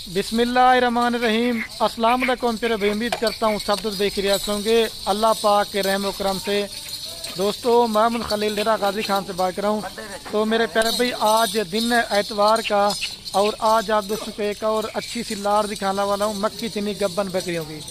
बिस्मिल्लाहिर्रहमानिर्रहीम। अस्सलाम वालेकुम प्यारे भाई, उम्मीद करता हूँ सब दोस्त बेखैरियत होंगे अल्लाह पाक के रहम व करम से। दोस्तों, मोहम्मद खलील डेरा गाजी खान से बात कर रहा हूँ। तो मेरे प्यारे भाई, आज दिन है एतवार का और आज आप दोस्तों को एक और अच्छी सी लाड़ दिखाने वाला हूँ मक्की चनी गब्बन बकरियों की।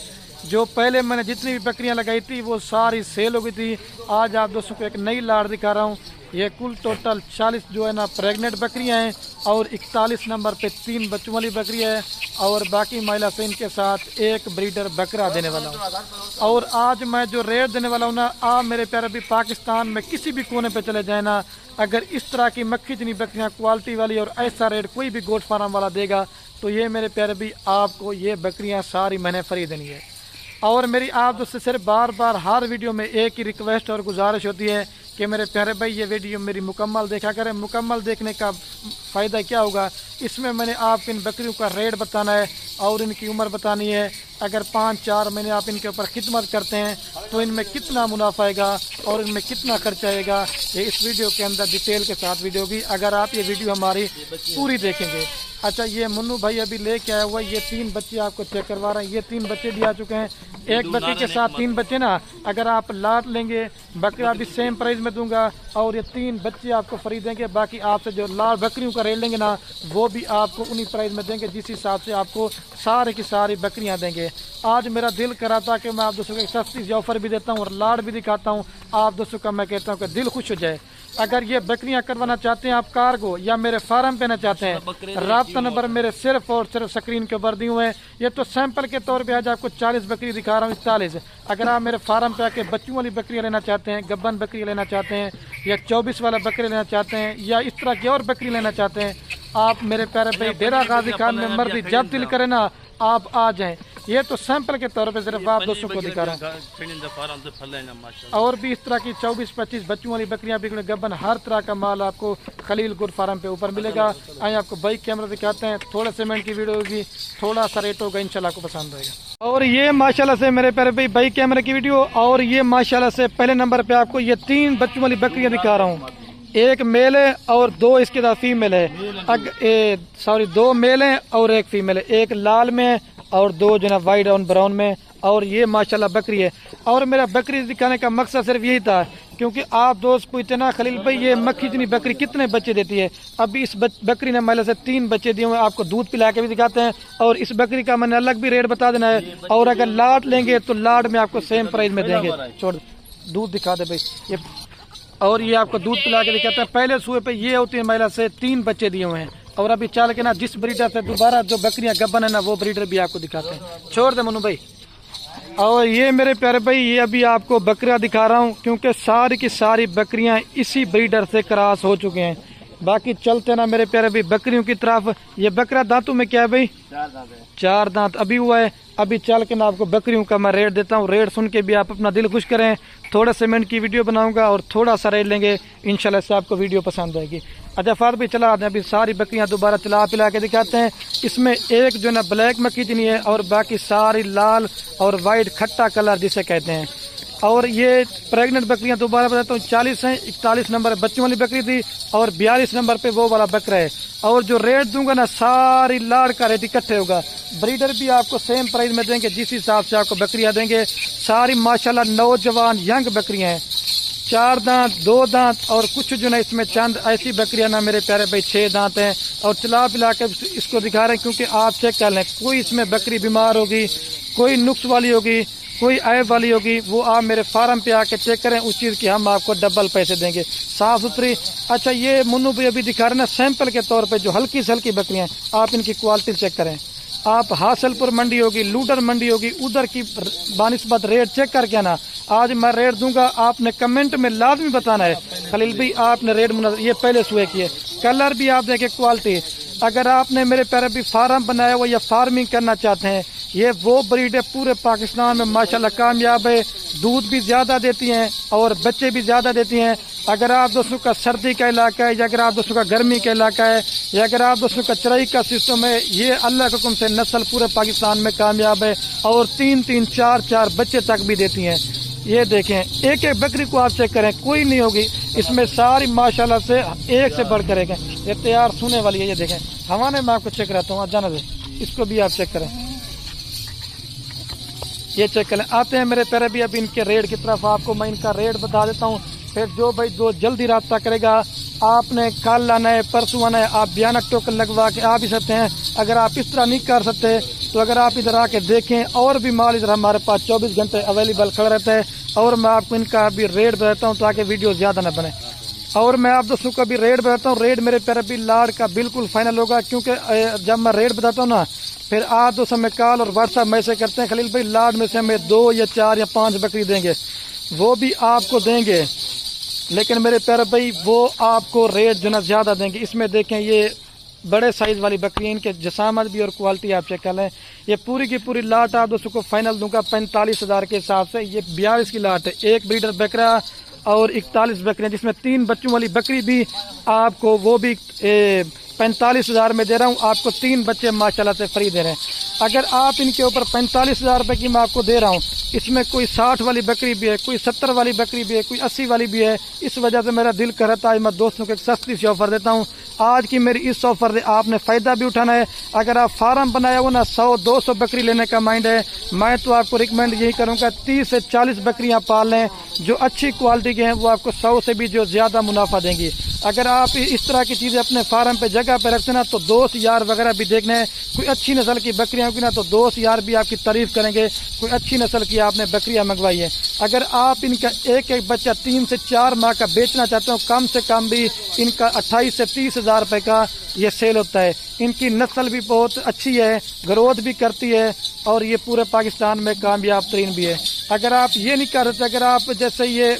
जो पहले मैंने जितनी भी बकरियां लगाई थी वो सारी सेल हो गई थी। आज आप दोस्तों को एक नई लाड़ दिखा रहा हूँ। ये कुल टोटल 40 जो है ना प्रेग्नेंट बकरियां हैं और 41 नंबर पे 3 बच्चों वाली बकरी है और बाकी महिला से इनके साथ एक ब्रीडर बकरा देने वाला हूँ। और आज मैं जो रेट देने वाला हूँ ना, आप मेरे प्यारे भी पाकिस्तान में किसी भी कोने पे चले जाए ना, अगर इस तरह की मक्खी चनी बकरियाँ क्वालिटी वाली और ऐसा रेट कोई भी गोट फार्म वाला देगा तो ये मेरे प्यारे भी आपको ये बकरियाँ सारी महीने फ्री देनी है। और मेरी आप दोस्तों सिर्फ बार बार हर वीडियो में एक ही रिक्वेस्ट और गुजारिश होती है कि मेरे प्यारे भाई ये वीडियो मेरी मुकम्मल देखा करें। मुकम्मल देखने का फ़ायदा क्या होगा, इसमें मैंने आपको इन बकरियों का रेट बताना है और इनकी उम्र बतानी है। अगर 5-4 महीने आप इनके ऊपर खिदमत करते हैं तो इनमें कितना मुनाफा आएगा और इनमें कितना खर्चा आएगा, ये इस वीडियो के अंदर डिटेल के साथ वीडियो होगी अगर आप ये वीडियो हमारी पूरी देखेंगे। अच्छा, ये मुन्नू भाई अभी लेके आया हुआ है, ये 3 बच्चे आपको चेक करवा रहे हैं। ये 3 बच्चे भी आ चुके हैं। एक बकरी के साथ 3 बच्चे ना, अगर आप लाट लेंगे बकरा भी सेम प्राइस में दूंगा और ये 3 बच्चे आपको फ्री देंगे। बाकी आपसे जो लाट बकरियों का रेट लेंगे ना वो भी आपको उन्हीं प्राइस में देंगे जिस हिसाब से आपको सारे की सारी बकरियां देंगे। आज मेरा दिल करा था कि मैं आप दोस्तों को एक सस्ती सी ऑफर भी देता हूँ और लाट भी दिखाता हूँ। आप दोस्तों का मैं कहता हूँ कि दिल खुश हो जाए। अगर ये बकरियां करवाना चाहते हैं आप कार्गो या मेरे फार्म पे ना चाहते हैं, राब्ता नंबर मेरे सिर्फ और सिर्फ स्क्रीन के ऊपर दिए हुए हैं। ये तो सैंपल के तौर पे आज आपको 40 बकरी दिखा रहा हूँ, 41। अगर आप मेरे फार्म पे आके बच्चों वाली बकरियां लेना चाहते हैं, गब्बन बकरी लेना चाहते हैं या 24 वाला बकरी लेना चाहते हैं या इस तरह की और बकरी लेना चाहते हैं, आप मेरे प्यारे भाई डेरा गाजी खान में मर्जी जब दिल करे ना आप आ जाएं। ये तो सैंपल के तौर पे सिर्फ आप दोस्तों को दिखा रहा हूँ। और भी इस तरह की 24-25 बच्चों वाली बकरियां भी गब्बन हर तरह का माल आपको खलील गुड फार्म पे ऊपर मिलेगा। आइए आपको बाइक कैमरा दिखाते हैं। थोड़ा से मिनट की वीडियो होगी, थोड़ा सा रेट होगा, इंशाल्लाह आपको पसंद आएगा। और ये माशाल्लाह से मेरे प्यारे भाई बाइक कैमरा की वीडियो। और ये माशाल्लाह से पहले नंबर पे आपको ये 3 बच्चों वाली बकरियां दिखा रहा हूँ। एक मेल है और 2 इसके साथ फीमेल है। सॉरी 2 मेल है और एक फीमेल है। एक लाल में है और 2 जो ना वाइट और ब्राउन में। और ये माशाल्लाह बकरी है। और मेरा बकरी दिखाने का मकसद सिर्फ यही था क्योंकि आप दोस्त पूछते ना खलील भाई ये मक्खी इतनी बकरी कितने बच्चे देती है। अभी इस बकरी ने महिला से 3 बच्चे दिए हुए, आपको दूध पिला के भी दिखाते हैं। और इस बकरी का मैंने अलग भी रेट बता देना है। और अगर लाट लेंगे तो लाट में आपको सेम प्राइस में देंगे। छोड़ दूध दिखा दे भाई ये। और ये आपको दूध पिला के दिखाते हैं। पहले सूए पे ये होती है महिला से 3 बच्चे दिए हुए हैं। और अभी चल के ना जिस ब्रीडर से दोबारा जो बकरियां गब्बन है ना वो ब्रीडर भी आपको दिखाते हैं। छोड़ दे मनु भाई। और ये मेरे प्यारे भाई ये अभी आपको बकरियां दिखा रहा हूँ क्योंकि सारी की सारी बकरियां इसी ब्रीडर से क्रॉस हो चुके हैं। बाकी चलते ना मेरे प्यारे भाई बकरियों की तरफ। ये बकरा दांतों में क्या है भाई? 4 दांत अभी हुआ है। अभी चल के ना आपको बकरियों का मैं रेट देता हूँ। रेट सुन के भी आप अपना दिल खुश करें। थोड़ा से मिनट की वीडियो बनाऊंगा और थोड़ा सा रेट लेंगे, इंशाल्लाह से आपको वीडियो पसंद आएगी। अच्छा फाद भी चला आते हैं। अभी सारी बकरियां दोबारा चला पिला के दिखाते हैं। इसमें एक जो ना ब्लैक मक्खी चनी है और बाकी सारी लाल और वाइट खट्टा कलर जिसे कहते हैं। और ये प्रेग्नेंट बकरियां दोबारा बताता हूँ 40 हैं। 41 नंबर बच्चों वाली बकरी थी और 42 नंबर पे वो वाला बकरा है। और जो रेट दूंगा ना सारी लाड़ का रेट इकट्ठे होगा। ब्रीडर भी आपको सेम प्राइस में देंगे जिस हिसाब से आपको बकरियां देंगे। सारी माशाल्लाह नौजवान यंग बकरियां हैं। 4 दांत 2 दांत और कुछ जो ना इसमें चंद ऐसी बकरियां ना मेरे प्यारे भाई 6 दांत हैं। और चला पिला के इसको दिखा रहे हैं क्योंकि आप चेक कर लें कोई इसमें बकरी बीमार होगी, कोई नुक्स वाली होगी, कोई ऐब वाली होगी, वो आप मेरे फार्म पे आके चेक करें। उस चीज़ की हम आपको डबल पैसे देंगे, साफ सुथरी। अच्छा ये मुन्नू भाई अभी दिखा रहे ना सैंपल के तौर पे जो हल्की से हल्की बकरियां, आप इनकी क्वालिटी चेक करें। आप हासिलपुर मंडी होगी, लूडर मंडी होगी, उधर की बानिस्बत रेट चेक करके ना आज मैं रेट दूंगा। आपने कमेंट में लाजमी बताना है खलील भाई आपने रेट ये पहले सुए किए। कलर भी आप देखें, क्वालिटी। अगर आपने मेरे प्यारे भी फार्म बनाया हुआ या फार्मिंग करना चाहते हैं, ये वो ब्रीड है पूरे पाकिस्तान में माशाल्लाह कामयाब है। दूध भी ज़्यादा देती हैं और बच्चे भी ज़्यादा देती हैं। अगर आप दोस्तों का सर्दी का इलाका है या अगर आप दोस्तों का गर्मी का इलाका है या अगर आप दोस्तों का चराई का सिस्टम है, ये अल्लाह के हुक्म से नस्ल पूरे पाकिस्तान में कामयाब है और 3-3, 4-4 बच्चे तक भी देती हैं। ये देखें एक एक बकरी को आप चेक करें, कोई नहीं होगी इसमें, सारी माशाल्लाह से एक से बढ़ करेगा। ये तैयार सोने वाली है। ये देखें हवाने में आपको चेक रहता हूँ, जाना दे। इसको भी आप चेक करें, ये चेक करें। आते हैं मेरे प्यारे भी अब इनके रेट की तरफ, आपको मैं इनका रेट बता देता हूँ। फिर जो जल्दी राब्ता करेगा, आपने कल आना है परसों आना है, आप भयानक टोकन लगवा के आ भी सकते हैं। अगर आप इस तरह नहीं कर सकते तो अगर आप इधर आके देखें, और भी माल इधर हमारे पास 24 घंटे अवेलेबल खड़ा रहता है। और मैं आपको इनका अभी रेट बताता हूँ ताकि वीडियो ज्यादा न बने। और मैं आप दोस्तों को अभी रेट बताता हूँ। रेट मेरे प्यारे भी लाड का बिल्कुल फाइनल होगा, क्योंकि जब मैं रेट बताता हूँ ना, फिर आप दोस्त हमें कॉल और व्हाट्सएप मैसेज करते हैं, खलील भाई लाड में से हमें 2 या 4 या 5 बकरी देंगे, वो भी आपको देंगे, लेकिन मेरे प्यारे भाई वो आपको रेट जो ना ज्यादा देंगे। इसमें देखें ये बड़े साइज वाली बकरी, इनके जसामत भी और क्वालिटी आप चेक कर लें। ये पूरी की पूरी लाट आप दोस्तों को फाइनल दूंगा 45,000 के हिसाब से। ये 42 की लाट है, एक ब्रीडर बकरा और 41 बकरियां, जिसमें 3 बच्चों वाली बकरी भी आपको वो भी 45,000 में दे रहा हूँ। आपको 3 बच्चे माशाल्लाह से फ्री दे रहे हैं। अगर आप इनके ऊपर 45,000 रुपए की मैं आपको दे रहा हूँ, इसमें कोई 60 वाली बकरी भी है, कोई 70 वाली बकरी भी है, कोई 80 वाली भी है। इस वजह से मेरा दिल करता है मैं दोस्तों को एक सस्ती सी ऑफर देता हूँ। आज की मेरी इस ऑफर से आपने फायदा भी उठाना है। अगर आप फार्म बनाया हो ना 100-200 बकरी लेने का माइंड है, मैं तो आपको रिकमेंड यही करूंगा 30 से 40 बकरियां पाल लें जो अच्छी क्वालिटी के हैं, वो आपको 100 से भी जो ज्यादा मुनाफा देंगी। अगर आप इस तरह की चीजें अपने फार्म पे जगह पे रखते ना, तो दोस्त यार वगैरह भी देखने हैं, कोई अच्छी नस्ल की बकरियां होगी ना तो दोस्त यार भी आपकी तारीफ करेंगे, कोई अच्छी नस्ल की आपने बकरियां मंगवाई है। अगर आप इनका एक एक बच्चा 3 से 4 माह का बेचना चाहते हो, कम से कम भी इनका 28 से 30,000 रुपए का ये सेल होता है। इनकी नस्ल भी बहुत अच्छी है, ग्रोथ भी करती है, और ये पूरे पाकिस्तान में कामयाब तरीन भी है। अगर आप ये नहीं कर सकते, अगर आप जैसे ये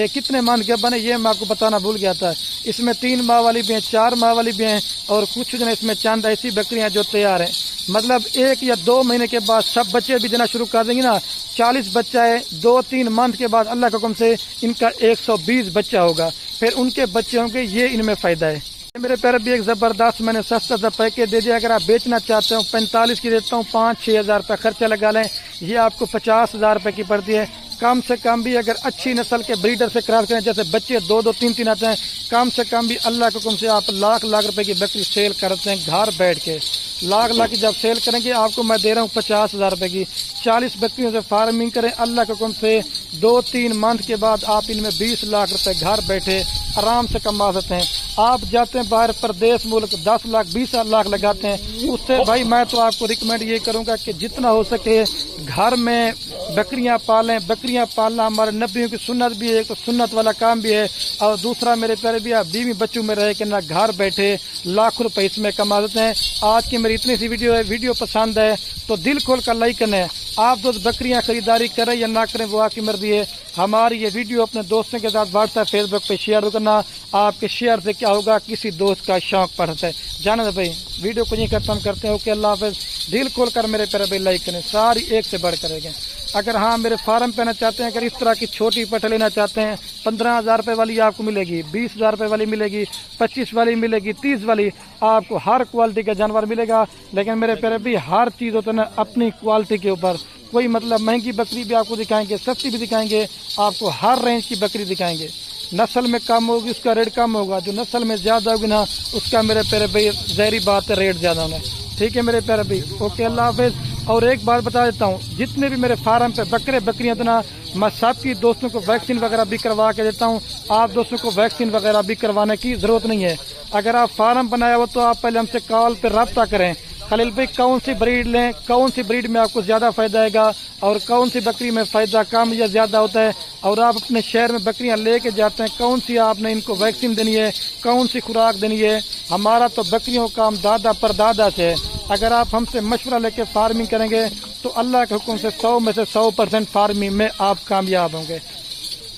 कितने मान के बने ये मैं आपको बताना भूल गया था, इसमें 3 माह वाली भी हैं, 4 माह वाली भी हैं, और कुछ जो है इसमें चंद ऐसी बकरियां जो तैयार हैं, मतलब 1 या 2 महीने के बाद सब बच्चे भी देना शुरू कर देंगे ना। 40 बच्चा है, 2-3 मंथ के बाद अल्लाह के हुक्म से इनका 120 बच्चा होगा, फिर उनके बच्चे होंगे, ये इनमें फायदा है। मेरे प्यारे भी एक जबरदस्त मैंने सस्ता सा पैकेज दे दिया। अगर आप बेचना चाहते हो 45 की देता हूँ, 5-6 हजार रुपये खर्चा लगा लें, ये आपको 50,000 रुपये की पड़ती है। कम से कम भी अगर अच्छी नस्ल के ब्रीडर से क्रॉस करें, जैसे बच्चे 2-2, 3-3 आते हैं, कम से कम भी अल्लाह के हुक्म से आप लाख रुपए की बकरी सेल करते हैं घर बैठ के। लाख की जब सेल करेंगे आपको मैं दे रहा हूँ 50,000 रुपए की। 40 बकरियों से फार्मिंग करें, अल्लाह के हुक्म से 2-3 मंथ के बाद आप इनमें 20 लाख रुपए घर बैठे आराम से कमा सकते हैं। आप जाते हैं बाहर प्रदेश मुल्क 10 लाख 20 लाख लगाते हैं, उससे भाई मैं तो आपको रिकमेंड ये करूंगा कि जितना हो सके घर में बकरियां पालें। बकरियां पालना हमारे नबियों की सुन्नत भी है, तो सुन्नत वाला काम भी है, और दूसरा मेरे प्यारे भी आप बीवी बच्चों में रहे कि ना घर बैठे लाखों रुपए इसमें कमा देते हैं। आज की मेरी इतनी सी वीडियो है, वीडियो पसंद है तो दिल खोल कर लाइक करना। आप दोस्त बकरियां खरीदारी करें या ना करें वो आपकी मर्जी है। हमारी ये वीडियो अपने दोस्तों के साथ व्हाट्सएप फेसबुक पे शेयर करना। आपके शेयर से क्या होगा, किसी दोस्त का शौक बढ़ता है। जाना था भाई, वीडियो को यहीं खत्म करते हैं। ओके, अल्लाह हाफिज। दिल खोल कर मेरे प्यारे भाई लाइक करें, सारी एक से बढ़ करेंगे। अगर हाँ मेरे फार्म पे आना चाहते हैं, अगर इस तरह की छोटी पट लेना चाहते हैं, 15,000 रुपए वाली आपको मिलेगी, 20,000 रुपए वाली मिलेगी, 25 वाली मिलेगी, 30 वाली, आपको हर क्वालिटी का जानवर मिलेगा। लेकिन मेरे प्यारे भी हर चीज होता है ना अपनी क्वालिटी के ऊपर। कोई मतलब महंगी बकरी भी आपको दिखाएंगे, सस्ती भी दिखाएंगे, आपको हर रेंज की बकरी दिखाएंगे। नस्ल में कम होगी उसका रेट कम होगा, जो नस्ल में ज्यादा होगी ना उसका मेरे प्यारे भाई जहरी बात है रेट ज्यादा होना। ठीक है मेरे प्यारे भाई, ओके, अल्लाह हाफिज। और एक बात बता देता हूँ, जितने भी मेरे फार्म पे बकरे बकरियां ना, मैं सबकी दोस्तों को वैक्सीन वगैरह भी करवा के देता हूँ। आप दोस्तों को वैक्सीन वगैरह भी करवाने की जरूरत नहीं है। अगर आप फार्म बनाया हो तो आप पहले हमसे कॉल पे रब्ता करें, खलील भाई कौन सी ब्रीड लें, कौन सी ब्रीड में आपको ज्यादा फायदा आएगा और कौन सी बकरी में फायदा कम या ज्यादा होता है, और आप अपने शहर में बकरियां लेके जाते हैं, कौन सी आपने इनको वैक्सीन देनी है, कौन सी खुराक देनी है। हमारा तो बकरियों का हम दादा परदादा से है। अगर आप हमसे मशवरा लेके फार्मिंग करेंगे तो अल्लाह के हुक्म से 100 में से 100% फार्मिंग में आप कामयाब होंगे।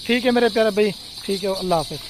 ठीक है मेरे प्यारे भाई, ठीक है, अल्लाह हाफिज।